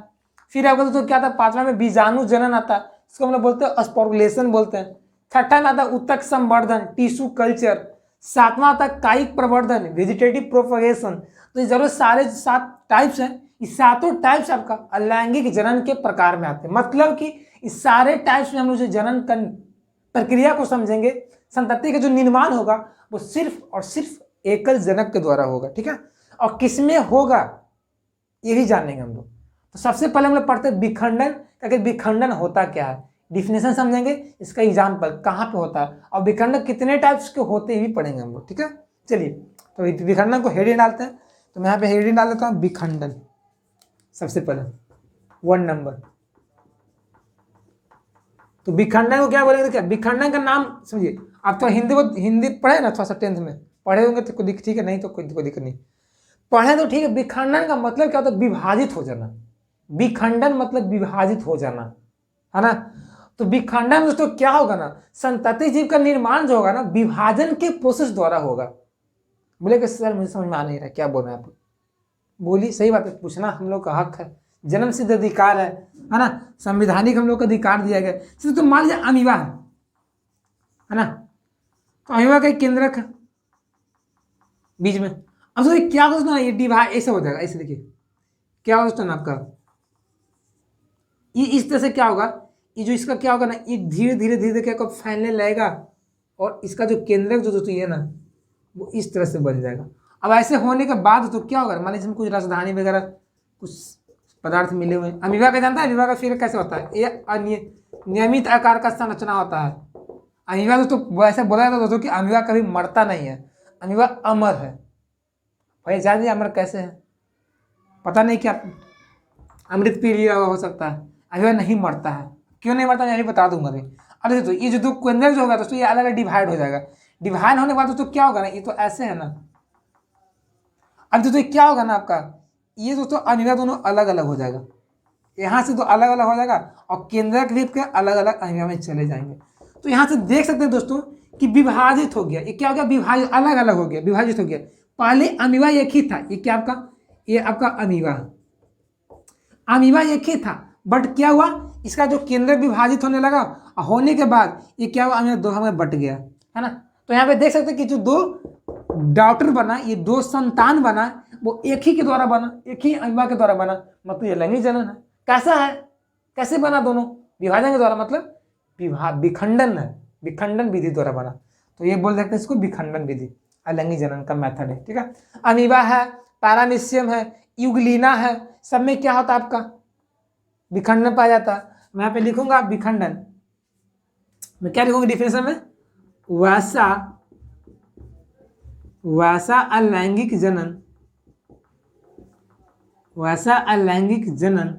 फिर आपका दोस्तों क्या आता है पांचवा में बीजाणु जनन आता है, इसको हम लोग बोलते हैं स्पोर्गुलेशन बोलते हैं, छठा में आता है उत्तक संवर्धन, टिश्यू कल्चर, सातवां आता है कायिक प्रवर्धन, वेजिटेटिव प्रोपगेशन। तो ये जरूर सारे 7 टाइप्स हैं, इस सातों टाइप्स आपका अलैंगिक जनन के प्रकार में आते हैं। मतलब कि इस सारे टाइप्स में हम लोग जो जनन प्रक्रिया को समझेंगे, संतति का जो निर्माण होगा वो सिर्फ और सिर्फ एकल जनक के द्वारा होगा, ठीक है। और किसमें होगा यही जानेंगे हम लोग। तो सबसे पहले हम लोग पढ़ते हैं विखंडन, ताकि विखंडन होता क्या है, डिफिनेशन समझेंगे, इसका एग्जाम्पल कहाँ पे होता है, और विखंडन कितने टाइप्स के होते हैं भी पढ़ेंगे हम लोग, ठीक है। चलिए तो विखंडन को हेडिंग डालते हैं, तो मैं यहाँ पे हेडिंग डाल देता हूँ विखंडन, सबसे पहले 1 नंबर। तो विखंडन को क्या बोलेंगे, क्या विखंडन का नाम समझिए। आप तो हिंदी पढ़े ना थोड़ा सा 10th में पढ़े होंगे तो कोई ठीक है, नहीं तो कोई दिक्कत नहीं, पढ़े तो ठीक है। विखंडन का मतलब क्या होता है? विभाजित हो जाना। विखंडन मतलब विभाजित हो जाना, है ना। तो विखंडन दोस्तों क्या होगा ना, संतति जीव का निर्माण जो होगा ना विभाजन के प्रोसेस द्वारा होगा। बोले कि सर मुझे समझ में आ नहीं रहा क्या बोल रहे हैं आप, बोलिए, सही बात है, पूछना हम लोग का हक है, जन्म सिद्ध अधिकार है ना, संवैधानिक हम लोग को अधिकार दिया गया है। तो मान लीजिए अमीबा है ना, तो अमीबा का एक केंद्रक है बीच में। अब सोचिए क्या दोस्तों ये डिवाइड ऐसे हो जाएगा, ऐसे देखिए क्या होगा दोस्तों आपका, ये इस तरह से क्या होगा, ये जो इसका क्या होगा ना, ये धीरे धीरे धीरे क्या फैलने लगेगा, और इसका जो केंद्रक जो दोस्तों ये ना वो इस तरह से बन जाएगा। अब ऐसे होने के बाद तो क्या होगा, मान लीजिए कुछ राजधानी वगैरह कुछ पदार्थ मिले हुए हैं। अमीबा का जानता है अमीबा का फिर कैसे होता है, ये नियमित आकार का संरचना होता है। अमीबा दोस्तों ऐसे बोला जाता है दोस्तों कि अमीबा कभी मरता नहीं है, अमीबा अमर है। भाई जान लीजिए अमर कैसे है, पता नहीं क्या अमृत पी लिया हुआ हो सकता है, अमीबा नहीं मरता है। क्यों नहीं मरता मैं अभी बता दूंगा अभी। अब दोस्तों ये जो दो केंद्रक जो होगा दोस्तों ये अलग अलग डिवाइड हो जाएगा। डिवाइड होने के बाद दोस्तों क्या होगा ना, ये तो ऐसे है ना, अब दोस्तों क्या होगा ना आपका, ये दोस्तों अमीबा दोनों अलग अलग हो जाएगा, यहाँ से तो अलग अलग हो जाएगा और केंद्रक भी के अलग अलग अमीबा में चले जाएंगे। तो यहाँ से देख सकते हैं दोस्तों कि विभाजित हो गया, ये क्या हो गया, विभाजित अलग अलग हो गया, विभाजित हो गया। पहले अमीबा एक ही था, ये क्या आपका, ये आपका अमीबा, अमीबा एक ही था, बट क्या हुआ, इसका जो केंद्र विभाजित होने लगा, होने के बाद ये क्या हुआ, अमीबा दो भाग में बट गया, है ना। तो यहाँ पे देख सकते हैं कि जो दो डॉटर बना, ये दो संतान बना, वो एक ही के द्वारा बना, एक ही अमीबा के द्वारा बना, मतलब ये लैंगिक जनन है। कैसा है, कैसे बना दोनों, विभाजन के द्वारा, मतलब विखंडन है, विखंडन विधि द्वारा बना। तो ये बोल सकते हैं इसको विखंडन विधि, अलैंगिक जनन का मेथड है, ठीक है। अमीबा है, पैरामीशियम है, यूग्लिना है, सब में क्या होता है आपका विखंडन पाया जाता है। मैं यहाँ पे लिखूंगा विखंडन, मैं क्या लिखूंगा डिफिनेशन में, वैसा अलैंगिक जनन, वैसा अलैंगिक जनन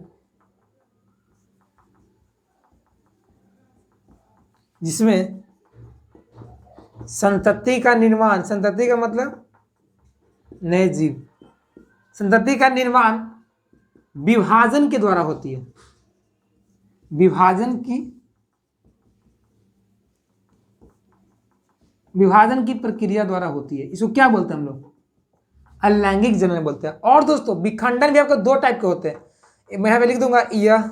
जिसमें संतति का निर्माण, संतति का मतलब नए जीव, संतति का निर्माण विभाजन के द्वारा होती है, विभाजन की प्रक्रिया द्वारा होती है। इसको क्या बोलते हैं हम लोग, अलैंगिक जनन बोलते हैं। और दोस्तों विखंडन भी आपको दो टाइप के होते हैं, मैं यहाँ पे लिख दूंगा, यह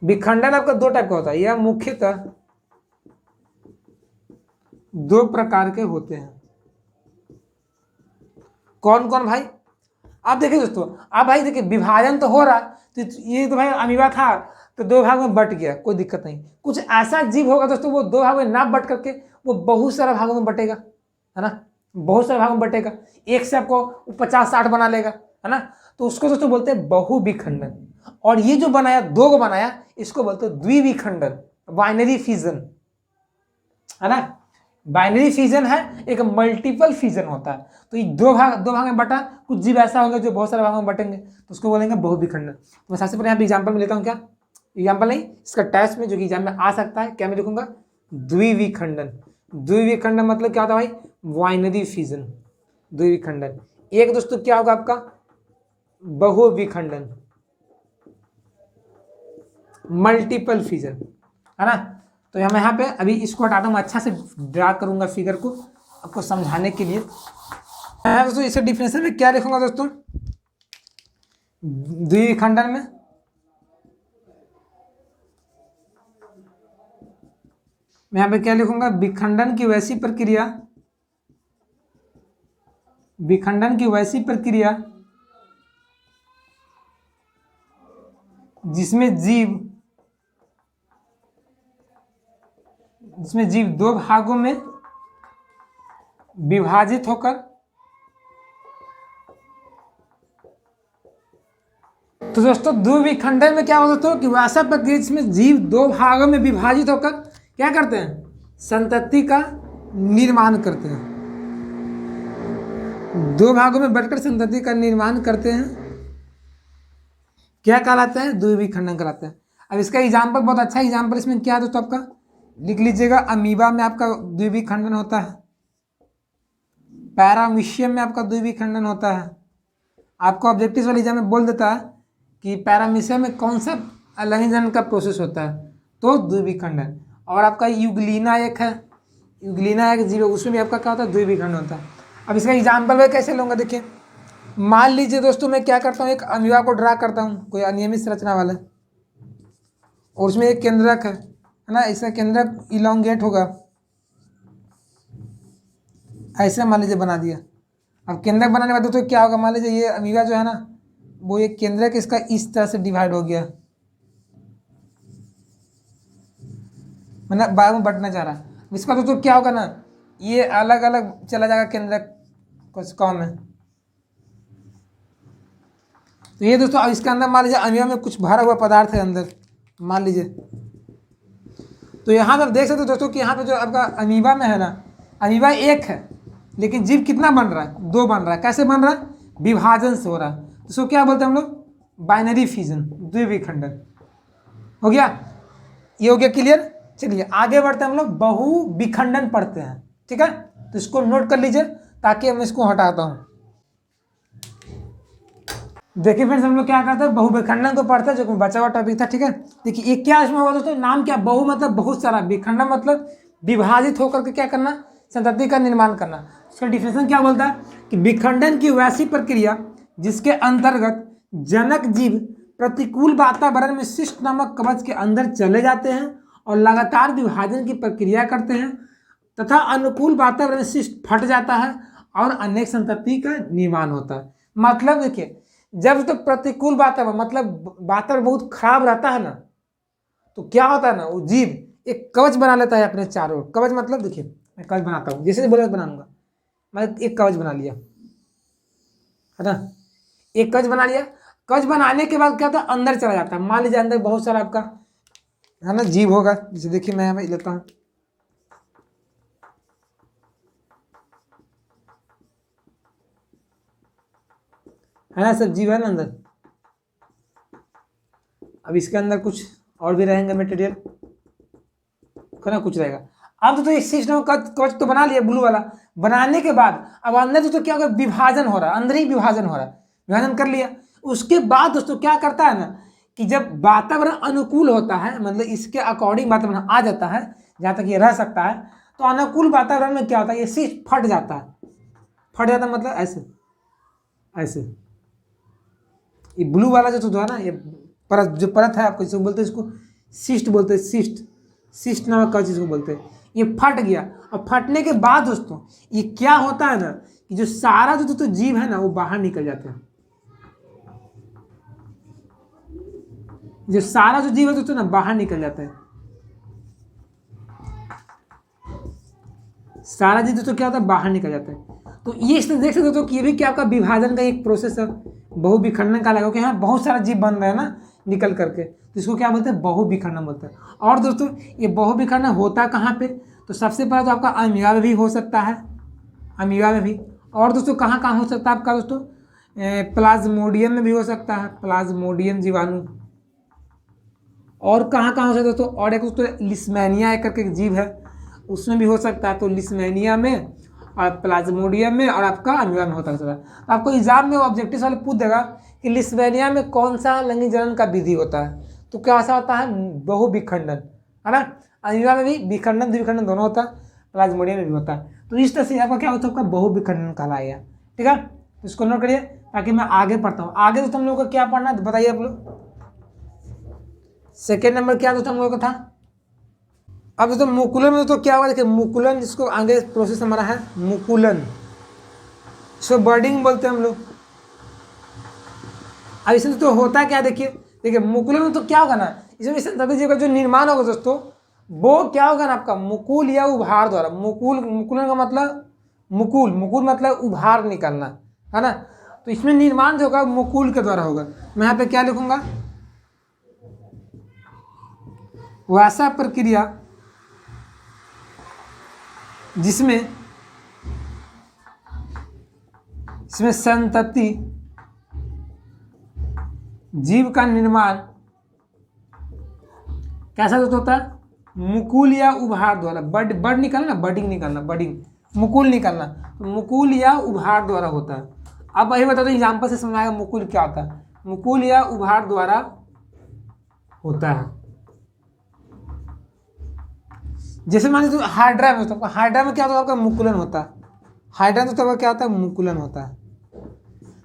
विखंडन आपका दो टाइप का होता है, यह मुख्यतः दो प्रकार के होते हैं। कौन कौन भाई, आप देखिए दोस्तों, आप भाई देखिए विभाजन तो हो रहा, तो ये तो भाई अमीबा था तो दो भाग में बट गया, कोई दिक्कत नहीं। कुछ ऐसा जीव होगा दोस्तों वो दो भाग में ना बट करके वो बहुत सारा भागों में बटेगा, है ना, बहुत सारे भागों में बटेगा, एक से आपको 50-60 बना लेगा, है ना। तो उसको दोस्तों बोलते हैं बहुविखंडन। और ये जो बनाया, दो को बनाया, इसको बोलते हैं द्विविखंडन, बाइनरी फिजन, है ना। बाइनरी फिजन है, एक मल्टीपल फिजन होता है। तो ये दो भाग में बटा, कुछ जीव ऐसा होंगे जो बहुत सारे भागों में बटेंगे, तो उसको बोलेंगे बहुविखंडन। तो मैं सबसे पहले यहाँ पे एग्जाम्पल में लेता हूँ, क्या एग्जाम्पल नहीं, इसका टेस्ट में जो कि एग्जाम में आ सकता है, क्या मैं लिखूंगा, द्विविखंडन। द्विविखंडन मतलब क्या होता है भाई, बाइनरी फिजन, द्विविखंडन। एक दोस्तों क्या होगा आपका, बहुविखंडन, मल्टीपल फिजन, है ना। तो मैं यहाँ पे अभी इसको हटाता हूँ, अच्छा से ड्रा करूंगा फिगर को आपको समझाने के लिए। दोस्तों इसके डिफिनेशन में क्या लिखूंगा दोस्तों, द्विविखंडन में मैं यहाँ पे क्या लिखूंगा, विखंडन की वैसी प्रक्रिया, विखंडन की वैसी प्रक्रिया जिसमें जीव दो भागों में विभाजित होकर, तो दोस्तों द्विविखंडन में क्या होता है दोस्तों, कि वैसा प्रक्रिया जिसमें जीव दो भागों में विभाजित होकर क्या करते हैं, संतति का निर्माण करते हैं, दो भागों में बंटकर संतति का निर्माण करते हैं, क्या कहलाते हैं, द्विविखंडन कहलाते हैं। अब इसका एग्जाम्पल, बहुत अच्छा एग्जाम्पल इसमें क्या है दोस्तों, आपका लिख लीजिएगा, अमीबा में आपका द्विविखंडन होता है, पैरामीशियम में आपका द्विविखंडन होता है। आपको ऑब्जेक्टिव वाले एग्जाम में बोल देता है कि पैरामीशियम में कौन सा अलैंगिक जनन का प्रोसेस होता है, तो द्विविखंडन। और आपका यूग्लिना एक है, यूग्लिना एक जीव, उसमें भी आपका क्या होता है, द्विविखंडन होता है। अब इसका एग्जाम्पल मैं कैसे लूँगा, देखिए मान लीजिए दोस्तों मैं क्या करता हूँ, एक अमीबा को ड्रा करता हूँ, कोई अनियमित संरचना वाला, और उसमें एक केंद्रक है ना, इसका केंद्रक इलोंगेट होगा, ऐसे मान लीजिए बना दिया। अब केंद्रक बनाने के बाद दोस्तों क्या होगा, मान लीजिए ये अमीबा जो है ना, वो एक केंद्रक इसका इस तरह से डिवाइड हो गया, मतलब बार में बटना चाह रहा है। इसका दोस्तों क्या होगा ना, ये अलग अलग चला जाएगा केंद्रक कुछ कौन में। तो ये दोस्तों अब इसके अंदर मान लीजिए अमीबा में कुछ भरा हुआ पदार्थ है अंदर, मान लीजिए। तो यहाँ पे आप देख सकते हो दोस्तों कि यहाँ पे जो आपका अमीबा में है ना, अमीबा एक है लेकिन जीव कितना बन रहा है, दो बन रहा है। कैसे बन रहा है, विभाजन से हो रहा है। तो इसको क्या बोलते हैं हम लोग, बाइनरी फिजन, द्विविखंडन। हो गया, ये हो गया क्लियर। चलिए आगे बढ़ते हैं, हम लोग बहु विखंडन पढ़ते हैं, ठीक है। तो इसको नोट कर लीजिए ताकि मैं इसको हटाता हूं। देखिए फ्रेंड्स, हम लोग क्या करते हैं, बहु विखंडन को पढ़ते हैं, जो बचा हुआ टॉपिक था, ठीक है। देखिए ये क्या इसमें होगा दोस्तों, नाम क्या, बहु मतलब बहुत सारा, विखंडन मतलब विभाजित होकर के क्या करना, संतति का निर्माण करना। इसका डिफिनेशन क्या बोलता है कि विखंडन की वैसी प्रक्रिया जिसके अंतर्गत जनक जीव प्रतिकूल वातावरण में शिष्ट नामक कवच के अंदर चले जाते हैं और लगातार विभाजन की प्रक्रिया करते हैं तथा अनुकूल वातावरण में शिष्ट फट जाता है और अनेक संतति का निर्माण होता है। मतलब देखिए, जब तो प्रतिकूल वातावरण मतलब वातावरण बहुत खराब रहता है ना, तो क्या होता है ना, वो जीव एक कवच बना लेता है अपने चारों ओर। कवच मतलब देखिए, मैं कवच बनाता हूँ, जैसे बोले बनाऊंगा, मैं एक कवच बना लिया, है ना, एक कवच बना लिया। कवच बनाने के बाद क्या होता है, अंदर चला जाता है। मान लीजिए अंदर बहुत सारा आपका, है ना, जीव होगा। जैसे देखिए मैं लेता हूँ, है ना, सब जीव है ना अंदर। अब इसके अंदर कुछ और भी रहेंगे मटेरियल, ना कुछ रहेगा। अब तो इस सिस्टम का कवच तो बना लिया ब्लू वाला, बनाने के बाद अब अंदर तो क्या होगा, विभाजन हो रहा है, अंदर ही विभाजन हो रहा है, विभाजन कर लिया। उसके बाद दोस्तों क्या करता है ना कि जब वातावरण अनुकूल होता है, मतलब इसके अकॉर्डिंग वातावरण आ जाता है जहाँ तक ये रह सकता है, तो अनुकूल वातावरण में क्या होता है, ये सिस्ट फट जाता है। फट जाता मतलब ऐसे ऐसे, ये ब्लू वाला जो है ना, ये परत, जो परत है आपको जिसको बोलते हैं, इसको सिस्ट बोलते हैं, सिस्ट, सिस्ट नामक का चीज को बोलते हैं। ये फट गया, और फटने के बाद दोस्तों ये क्या होता है ना कि जो सारा जो तो जीव है ना वो बाहर निकल जाता है। जो सारा जो जीव है दोस्तों ना बाहर निकल जाता है। सारा जीव दोस्तों क्या होता है, बाहर निकल जाता है। तो ये इससे देख सकते हो तो कि ये भी क्या आपका विभाजन का एक प्रोसेस है, बहु विखंडन का लगा कि यहाँ बहुत सारा जीव बन रहा है ना निकल करके, तो इसको क्या बोलते हैं, बहु विखंडन बोलते हैं। और दोस्तों ये बहु विखंडन होता कहाँ पे, तो सबसे पहले तो आपका अमीबा में भी हो सकता है, अमीबा में भी। और दोस्तों कहाँ कहाँ हो सकता है आपका दोस्तों, प्लाज्मोडियम में भी हो सकता है, प्लाज्मोडियम जीवाणु। और कहाँ कहाँ हो सकता है दोस्तों, और एक दोस्तों लिस्मेनिया एक करके जीव है, उसमें भी हो सकता है। तो लिस्मेनिया में और प्लाज्मोडियम में और आपका अमीबा में होता है। तो आपको एग्जाम में ऑब्जेक्टिव वाले पूछ देगा कि लिस्मेनिया में कौन सा लैंगिक जनन का विधि होता है, तो क्या ऐसा होता है, बहु विखंडन, है ना। अमीबा में भी विखंडन द्विखंडन दोनों होता है, प्लाज्मोडियम में भी होता है। तो इस तरह से आपका क्या होता है, आपका बहु विखंडन कहलाएगा, ठीक है। तो इसको नोट करिए ताकि मैं आगे पढ़ता हूँ। आगे दोस्तों हम लोग को क्या पढ़ना है बताइए आप लोग। सेकेंड नंबर क्या दोस्तों हम लोग का था। अब दोस्तों मुकुलन में तो क्या होगा, देखिए मुकुलन, जिसको आगे प्रोसेस हमारा है मुकुलन, इसको बर्डिंग बोलते हैं हम लोग। अब इसमें तो होता क्या, देखिए देखिए मुकुलन में तो क्या होगा ना, इसमें संतति जीव का जो निर्माण होगा दोस्तों, वो क्या होगा ना आपका मुकुल या उभार द्वारा। मुकुल, मुकुलन का मतलब मुकुल, मुकुल मतलब उभार निकलना, है ना। तो इसमें निर्माण जो होगा मुकुल के द्वारा होगा। मैं यहाँ पे क्या लिखूंगा, वैसा प्रक्रिया जिसमें संतति जीव का निर्माण कैसा दोस्तों होता है, मुकुल या उभार द्वारा। बड निकलना, बडिंग निकलना, बडिंग, मुकुल निकलना, तो मुकुल या उभार द्वारा होता है। अब वही बता दो एग्जाम्पल से समझाएगा मुकुल क्या होता है। मुकुल या उभार द्वारा होता है। जैसे मान लीजिए हाइड्रा में, तो हाइड्रा में क्या होता है, आपका मुकुलन होता है। हाइड्रा में तो क्या होता है, मुकुलन होता है।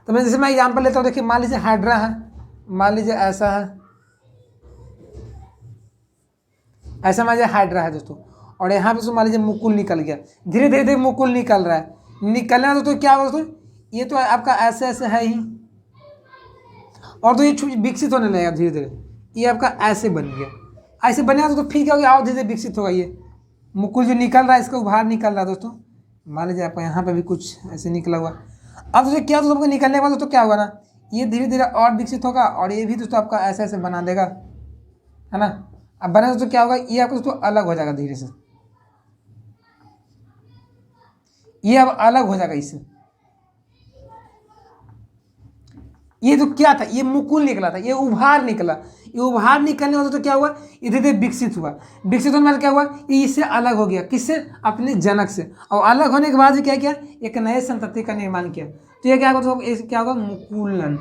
तो मैं जैसे मैं एग्जाम्पल लेता हूँ, देखिए मान लीजिए हाइड्रा है, मान लीजिए ऐसा है, ऐसा मान लीजिए हाइड्रा है दोस्तों, और यहाँ पे तो मान लीजिए मुकुल निकल गया, धीरे धीरे धीरे मुकुल निकल रहा है। निकलना दोस्तों क्या होगा दोस्तों, ये तो आपका ऐसे ऐसे है ही, और तो ये विकसित होने लगेगा धीरे धीरे, ये आपका ऐसे बन गया। ऐसे बनेगा तो फिर क्या होगा, और धीरे धीरे विकसित होगा। ये मुकुल जो निकल रहा है, इसका उभार निकल रहा है दोस्तों। मान लीजिए आपका यहाँ पे भी कुछ ऐसे निकला हुआ। अब दोस्तों क्या दोस्तों निकलने के बाद दोस्तों क्या होगा ना, ये धीरे धीरे और विकसित होगा, और ये भी दोस्तों आपका ऐसे ऐसे बना देगा, है ना। अब बना दोस्तों क्या होगा, ये आपको दोस्तों अलग हो जाएगा धीरे से, ये अब अलग हो जाएगा इससे। ये जो क्या था, ये मुकुल निकला था, ये उभार निकला। ये उभार निकलने होता तो क्या हुआ, ये धीरे धीरे विकसित हुआ। विकसित होने वाला क्या हुआ, ये इससे अलग हो गया। किससे, अपने जनक से। और अलग होने के बाद क्या किया, एक नए संतति का निर्माण किया। तो ये क्या होगा, तो क्या होगा, मुकुलन।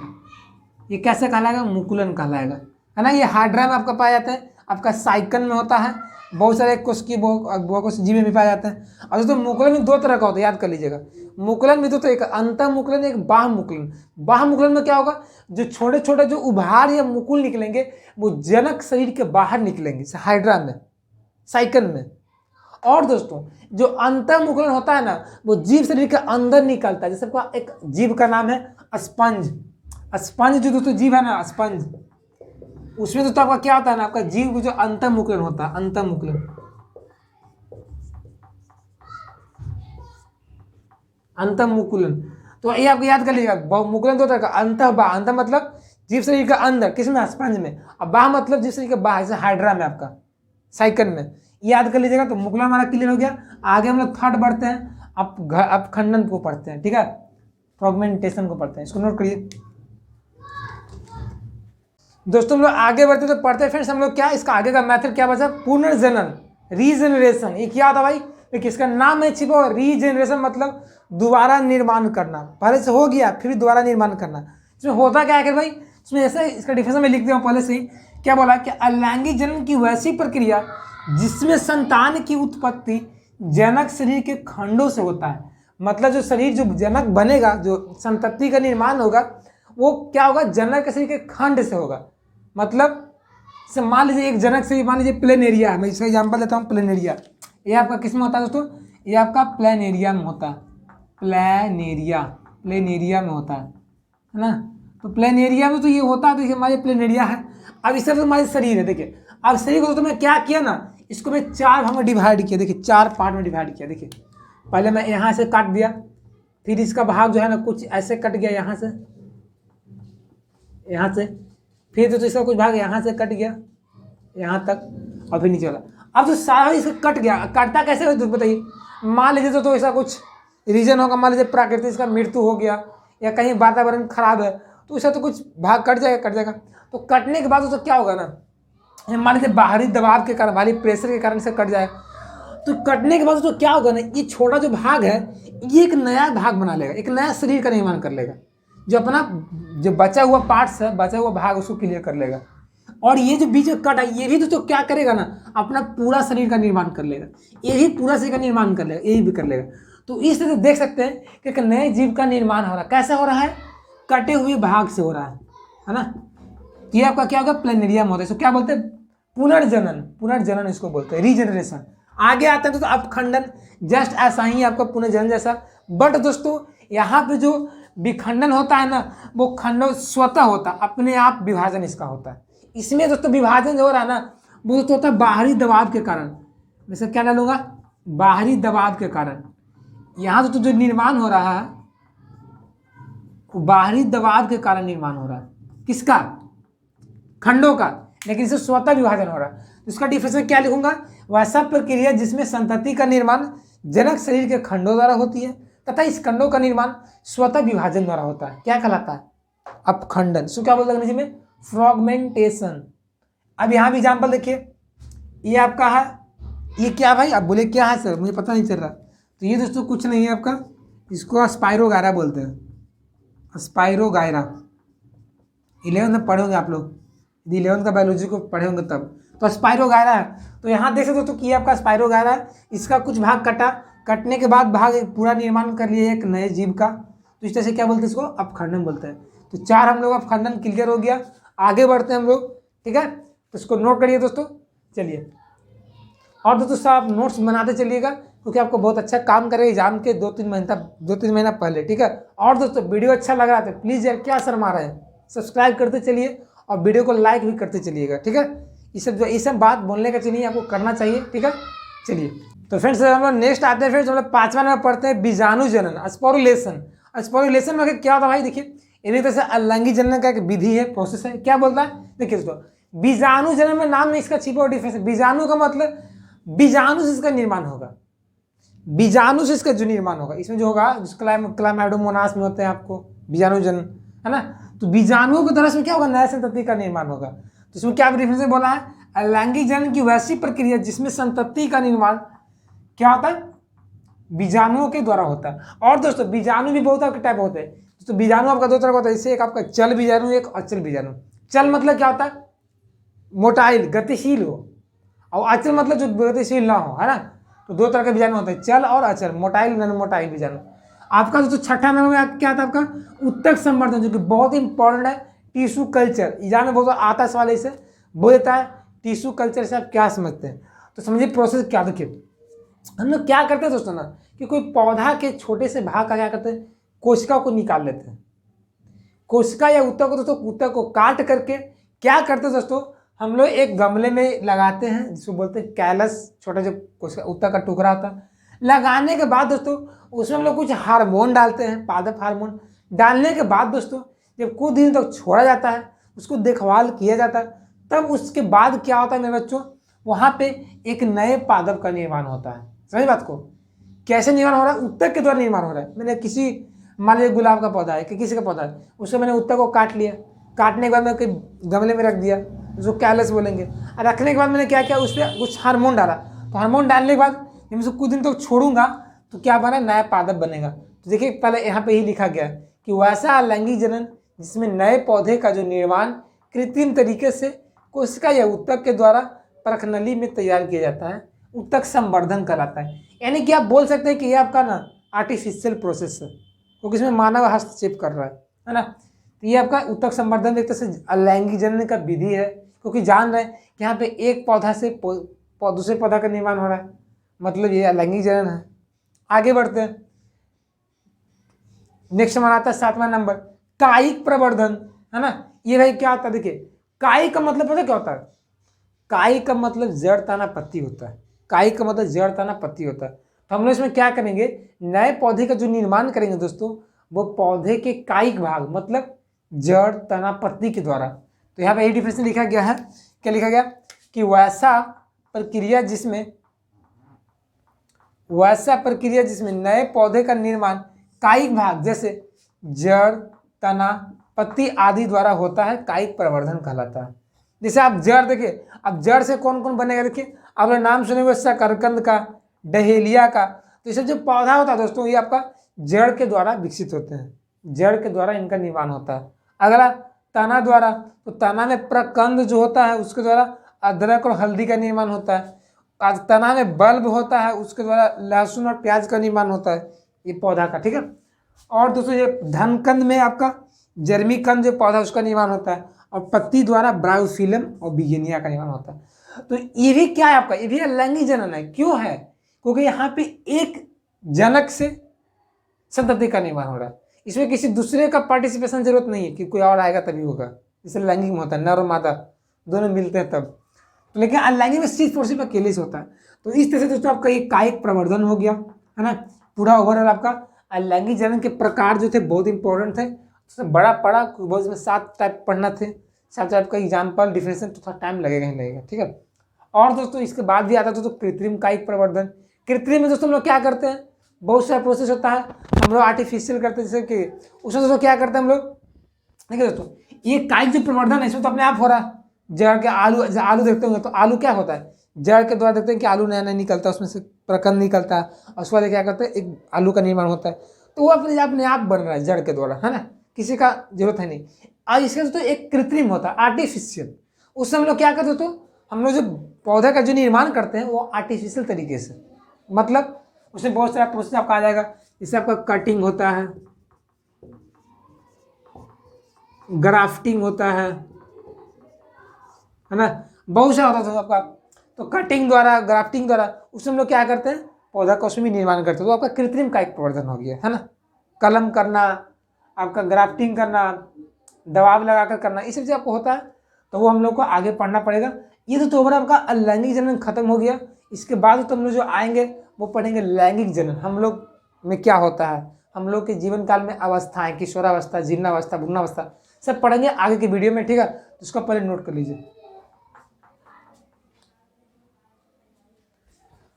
ये कैसे कहलाएगा, मुकुलन कहलाएगा, है ना। ये हाइड्रा में आपका पाया जाता है, आपका साइकन में होता है, बहुत सारे कोशिकी जीव में भी पाया जाता है। और दोस्तों मुकुलन में दो तरह का होता है, याद कर लीजिएगा। मुकुलन में तो एक अंतः मुकुलन, एक बाह्य मुकुलन। बाह्य मुकुलन में क्या होगा, जो छोटे छोटे जो उभार या मुकुल निकलेंगे वो जनक शरीर के बाहर निकलेंगे, हाइड्रा में, साइकन में। और दोस्तों जो अंतः मुकुलन होता है ना, वो जीव शरीर के अंदर निकलता है। जैसे आपका एक जीव का नाम है स्पंज। स्पंज जो दोस्तों जीव है ना, स्पंज, उसमें दोस्तों आपका क्या होता है ना, आपका जीव जो अंतः मुकुलन होता है, अंतः मुकुलन, अंतः मुकुलन। तो ये आपको याद कर लीजिएगा, मुकुलन दो तरह का, अंतः बाह्य। अंतः मतलब जीव शरीर का अंदर, किसमें, स्पंज में। और बाह्य मतलब जीव शरीर के बाहर, जैसे हाइड्रा में, आपका साइकन में। याद कर लीजिएगा। तो मुकुलन हमारा क्लियर हो गया। आगे हम लोग थर्ड बढ़ते हैं, अब खंडन को पढ़ते हैं, ठीक है, फ्रैगमेंटेशन को पढ़ते हैं। इसको नोट करिए दोस्तों। हम लोग आगे बढ़ते तो पढ़ते हैं फ्रेंड्स हम लोग क्या, इसका आगे का मेथड क्या बचा, पुनर्जनन, रीजनरेशन। ये क्या था भाई, देखिए इसका नाम है छिपा, रीजनरेशन मतलब दोबारा निर्माण करना। पहले से हो गया फिर दोबारा निर्माण करना। इसमें होता क्या है भाई, इसमें ऐसे इसका डिफिनेशन में लिख दिया हूँ पहले से ही। क्या बोला कि अलैंगिक जनन की वैसी प्रक्रिया जिसमें संतान की उत्पत्ति जनक शरीर के खंडों से होता है। मतलब जो शरीर, जो जनक बनेगा, जो संतति का निर्माण होगा, वो क्या होगा, जनक शरीर के खंड से होगा। मतलब मान लीजिए एक जनक से, मान लीजिए प्लेनेरिया है, मैं इसका एग्जांपल देता हूँ, प्लेनेरिया। ये आपका किस में होता है दोस्तों, ये आपका प्लेनेरिया में होता है, प्लेनेरिया में होता है ना। तो प्लेनेरिया में तो ये होता है, देखिए हमारे प्लेनेरिया है। अब इस तरह से हमारे शरीर है, देखिए अब शरीर को दोस्तों मैं क्या किया ना, इसको मैं 4 भाग में डिवाइड किया। देखिए 4 पार्ट में डिवाइड किया। देखिए पहले मैं यहाँ से काट दिया, फिर इसका भाग जो है ना कुछ ऐसे कट गया, यहाँ से, फिर तो इसका कुछ भाग यहाँ से कट गया यहाँ तक, और फिर नीचे वाला। अब तो सारा इसका कट गया। कटता कैसे हो बताइए, मान लीजिए तो ऐसा कुछ रीजन होगा, मान लीजिए प्राकृतिक इसका मृत्यु हो गया, या कहीं वातावरण खराब है, तो इसका तो कुछ भाग कट जाएगा। तो कटने के बाद तो क्या होगा ना, मान लीजिए बाहरी दबाव के कारण, बाहरी प्रेशर के कारण से कट जाएगा। तो कटने के बाद तो क्या होगा ना, ये छोटा जो भाग है ये एक नया भाग बना लेगा, एक नया शरीर का निर्माण कर लेगा। जो अपना जो बचा हुआ पार्ट्स है, बचा हुआ भाग, उसको क्लियर कर लेगा। और ये जो बीच में कट है, ये भी तो क्या करेगा ना, अपना पूरा शरीर का निर्माण कर लेगा। ये भी पूरा शरीर का निर्माण कर लेगा, यही भी कर लेगा। तो इस तरह से देख सकते हैं कि एक नए जीव का निर्माण हो रहा है। कैसे हो रहा है, कटे हुए भाग से हो रहा है ना। तो ये आपका क्या होगा, प्लेनेरिया में होता है। इसको क्या बोलते हैं, पुनर्जनन इसको बोलते हैं, रीजनरेशन। आगे आते हैं तो अपखंडन, जस्ट ऐसा ही आपका पुनर्जनन जैसा। बट दोस्तों यहाँ पे जो विखंडन होता है ना, वो खंडन स्वतः होता है, अपने आप विभाजन इसका होता है। इसमें दोस्तों विभाजन जो हो रहा है ना, वो दोस्तों होता है बाहरी दबाव के कारण। वैसे क्या डालूंगा, बाहरी दबाव के कारण। यहाँ दोस्तों जो निर्माण हो रहा है, वो बाहरी दबाव के कारण निर्माण हो रहा है। किसका, खंडों का, लेकिन इसे स्वतः विभाजन हो रहा है। तो इसका डिफिनेशन क्या लिखूंगा, वैसा प्रक्रिया जिसमें संतति का निर्माण जनक शरीर के खंडों द्वारा होती है तथा इस खंडों का निर्माण स्वतः विभाजन द्वारा होता है। क्या कहलाता है, अपखंडन। सो क्या बोलते हैं अंग्रेजी में, फ्रैगमेंटेशन। अब यहाँ भी एग्जाम्पल देखिए, ये आपका है, ये क्या भाई, आप बोले क्या है सर, मुझे पता नहीं चल रहा। तो ये दोस्तों कुछ नहीं है आपका, इसको स्पाइरोगायरा बोलते हैं, स्पाइरोगायरा। 11th में पढ़े होंगे आप लोग, यदि 11th का बायोलॉजी को पढ़े होंगे तब। तो स्पाइरोगायरा है। तो यहाँ देख सकते हो तो कि आपका स्पाइरोगायरा है, इसका कुछ भाग कटा, कटने के बाद भाग पूरा निर्माण कर लिए एक नए जीव का। तो इस तरह से क्या बोलते हैं, इसको अपखंडन बोलते हैं। तो 4 हम लोग अपखंडन क्लियर हो गया। आगे बढ़ते हैं हम लोग, ठीक है। तो इसको नोट करिए दोस्तों, चलिए। और दोस्तों आप नोट्स बनाते चलिएगा, क्योंकि आपको बहुत अच्छा काम करेगा एग्जाम के 2-3 महीना पहले, ठीक है। और दोस्तों वीडियो अच्छा लग रहा था प्लीज़ यार, क्या शर्मा रहे हैं, सब्सक्राइब करते चलिए और वीडियो को लाइक भी करते चलिएगा, ठीक है। ये सब बात बोलने का चलिए आपको करना चाहिए, ठीक है। चलिए तो फ्रेंड्स हम लोग नेक्स्ट आते हैं। फ्रेंड्स हम लोग 5वां नंबर पढ़ते हैं, बीजाणु जनन, स्पोरुलेशन। स्पोरुलेशन में क्या होता है भाई, देखिए एक तरह से अलैंगिक जनन का एक विधि है, प्रोसेस है। क्या बोलता है, देखिए दोस्तों, बीजाणु जनन में नाम में इसका छिपा डिफरेंस है। बीजाणु का मतलब बीजाणु से इसका निर्माण होगा, बीजाणु से इसका जो निर्माण होगा, इसमें जो होगा क्लाइमेडोमोनास में होते हैं आपको बीजाणु जनन, है ना। तो बीजाणुओं के द्वारा इसमें क्या होगा, नया संतति का निर्माण होगा। तो इसमें क्या रेफरेंस में बोला है, अलैंगिक जनन की वैसी प्रक्रिया जिसमें संतति का निर्माण क्या होता है, बीजाणुओं के द्वारा होता है। और दोस्तों बीजाणु भी बहुत आपके टाइप होते हैं। तो बीजाणु आपका दो तरह का होता है, जैसे एक आपका चल बीजाणु, एक अचल बीजाणु। चल मतलब क्या होता है, मोटाइल गतिशील हो, और अचल मतलब जो गतिशील ना हो, है ना। तो दो तरह के बीजाणु होते हैं, चल और अचल, मोटाइल नॉन मोटाइल बीजाणु। आपका दोस्तों छठा नंबर में क्या था, आपका उत्तक संवर्धन, जो कि बहुत इंपॉर्टेंट है। टिश्यू कल्चर एग्जाम में बहुत आता है सवाल, इसे बोल देता है टिश्यू कल्चर से आप क्या समझते हैं। तो समझिए प्रोसेस क्या। देखिए हम लोग क्या करते हैं दोस्तों ना, कि कोई पौधा के छोटे से भाग का क्या करते हैं, कोशिका को निकाल लेते हैं। कोशिका या उत्तक को दोस्तों, उत्तक को काट करके क्या करते हैं दोस्तों, हम लोग एक गमले में लगाते हैं, जिसको बोलते हैं कैलस, छोटा जो कोशिका उत्तक का टुकड़ा होता है। लगाने के बाद दोस्तों उसमें हम लोग कुछ हार्मोन डालते हैं, पादप हार्मोन। डालने के बाद दोस्तों जब कुछ दिन तक छोड़ा जाता है, उसको देखभाल किया जाता है, तब उसके बाद क्या होता है मेरे बच्चों, वहाँ पे एक नए पादप का निर्माण होता है। समझ बात को, कैसे निर्माण हो रहा है, उत्तक के द्वारा निर्माण हो रहा है। मैंने किसी, मान लीजिए गुलाब का पौधा है कि किसी का पौधा है, उसको मैंने उत्तक को काट लिया, काटने के बाद मैं गमले में रख दिया, उसको कैलस बोलेंगे। और रखने के बाद मैंने क्या किया, उस पर कुछ हार्मोन डाला। तो हार्मोन डालने के बाद जब मैं उसको कुछ दिन तक छोड़ूंगा तो क्या बना, नया पादप बनेगा। तो देखिए पहले यहाँ पे ही लिखा गया है कि वैसा अलैंगिक जनन जिसमें नए पौधे का जो निर्माण कृत्रिम तरीके से कोशिका या उत्तक के द्वारा परखनली में तैयार किया जाता है, उत्तक संवर्धन कहलाता है। यानी कि आप बोल सकते हैं कि ये आपका ना आर्टिफिशियल प्रोसेस है, क्योंकि इसमें मानव हस्तक्षेप कर रहा है ना। तो ये आपका उत्तक संवर्धन एक तरह से अलैंगिक जनन का विधि है, क्योंकि जान रहे हैं कि यहाँ पे एक पौधा से दूसरे पौधा का निर्माण हो रहा है, मतलब ये अलैंगिक जनन है। आगे बढ़ते हैं, नेक्स्ट हमारा आता है 7वां नंबर, कायिक प्रवर्धन, है ना। ये भाई क्या होता है, देखिए कायिक का मतलब पता क्या होता है, कायिक का मतलब जड़ तना पत्ती होता है। कायिक का मतलब जड़ तना पत्ती होता है। तो हम लोग इसमें क्या करेंगे, नए पौधे का जो निर्माण करेंगे दोस्तों, वो पौधे के कायिक भाग मतलब जड़ तना पत्ती के द्वारा। तो यहाँ पे यही डिफरेंस लिखा गया है, क्या लिखा गया कि वैसा प्रक्रिया जिसमें नए पौधे का निर्माण कायिक भाग जैसे जड़ तना पत्ती आदि द्वारा होता है, कायिक प्रवर्धन कहलाता है। जैसे आप जड़ देखिए, अब जड़ से कौन कौन बनेगा, देखिए आपने नाम सुने हुए शकरकंद का, डहेलिया का। तो ये सब जो पौधा होता है दोस्तों, ये आपका जड़ के द्वारा विकसित होते हैं, जड़ के द्वारा इनका निर्माण होता है। अगला तना द्वारा, तो तना में प्रकंद जो होता है उसके द्वारा अदरक और हल्दी का निर्माण होता है। आज तना में बल्ब होता है, उसके द्वारा लहसुन और प्याज का निर्माण होता है, ये पौधा का, ठीक है। और दोस्तों ये धनकंद में आपका जर्मीकंद जो पौधा उसका निर्माण होता है, और पत्ती द्वारा ब्रायोफिलम और बिगेनिया का निर्माण होता है। तो ये भी क्या है आपका, ये भी अलैंगिक जनन है। क्यों है, क्योंकि यहाँ पे एक जनक से संतति का निर्माण हो रहा है, इसमें किसी दूसरे का पार्टिसिपेशन जरूरत नहीं है कि कोई और आएगा तभी होगा। जैसे लैंगिक में होता है, नर और मादा दोनों मिलते हैं तब। तो लेकिन अलैंगिक में सिर्फ और सिर्फ अकेले से होता है। तो इस तरह से दोस्तों आपका ये कायिक प्रवर्धन हो गया, है ना। पूरा ओवरऑल आपका अलैंगिक जनन के प्रकार जो थे बहुत इंपॉर्टेंट थे, तो बड़ा पड़ा, बहुत इसमें 7 टाइप पढ़ना थे, 7 टाइप का एग्जाम्पल डिफरेंशिएशन, तो थोड़ा टाइम लगेगा ही लगेगा, ठीक है। और दोस्तों इसके बाद भी आता था तो कृत्रिम कायिक प्रवर्धन। कृत्रिम में दोस्तों हम लोग क्या करते हैं, बहुत सारा प्रोसेस होता है, हम लोग आर्टिफिशियल करते हैं, जैसे कि उसमें दोस्तों क्या करते हैं हम लोग, देखिए दोस्तों ये कायिक जो प्रवर्धन है इसमें तो अपने आप हो रहा है। जड़ के आलू देखते होंगे, तो आलू क्या होता है, जड़ के द्वारा देखते हैं कि आलू नया नया निकलता है, उसमें से प्रकंद निकलता है, और उसके बाद क्या करते हैं एक आलू का निर्माण होता है। तो वो अपने आप बन रहा है जड़ के द्वारा, है ना, किसी का जरूरत है नहीं। और इसका दोस्तों एक कृत्रिम होता है आर्टिफिशियल, उससे हम लोग क्या करते दोस्तों, हम लोग जो पौधे का जो निर्माण करते हैं वो आर्टिफिशियल तरीके से, मतलब उसमें बहुत सारा प्रोसेस आपका आ जाएगा। जैसे आपका कटिंग होता है, ग्राफ्टिंग होता है ना, बहुत सारा होता है आपका। तो कटिंग द्वारा, ग्राफ्टिंग द्वारा उसमें हम लोग क्या करते हैं, पौधा का उसमें भी निर्माण करते हैं। तो आपका कृत्रिम कायिक प्रवर्धन हो गया, है ना। कलम करना, आपका ग्राफ्टिंग करना, दबाव लगाकर करना, ये सब चीज़ आपको होता है, तो वो हम लोग को आगे पढ़ना पड़ेगा। ये तो ओवरऑल आपका अलैंगिक जनन खत्म हो गया। इसके बाद तो हम लोग जो आएंगे वो पढ़ेंगे लैंगिक जनन। हम लोग में क्या होता है, हम लोग के जीवन काल में अवस्थाएं, किशोरावस्था, जीर्णावस्था, भ्रूणावस्था, सब पढ़ेंगे आगे की वीडियो में, ठीक है। तो उसको पहले नोट कर लीजिए।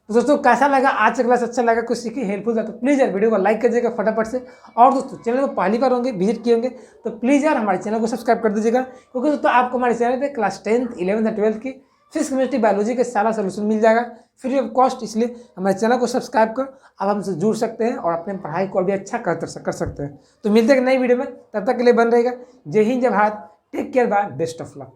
तो दोस्तों कैसा लगा आज का क्लास, अच्छा लगा, कुछ सीखी, हेल्पफुल था तो प्लीज़ यार वीडियो को लाइक कीजिएगा फटाफट से। और दोस्तों चैनल को पहली बार होंगे विजिट किए होंगे तो प्लीज़ यार हमारे चैनल को सब्सक्राइब कर दीजिएगा, क्योंकि दोस्तों आपको हमारे चैनल पे क्लास 10th 11th और 12th की फिजिक्स केमिस्ट्री बायोलॉजी के सारा सोल्यूशन मिल जाएगा फ्री ऑफ कॉस्ट। इसलिए हमारे चैनल को सब्सक्राइब कर आप हमसे जुड़ सकते हैं और अपने पढ़ाई को भी अच्छा कर सकते हैं। तो मिलते हैं नई वीडियो में, तब तक के लिए बन रहेगा। जय हिंद जय Bharat, take care, bye, best of luck.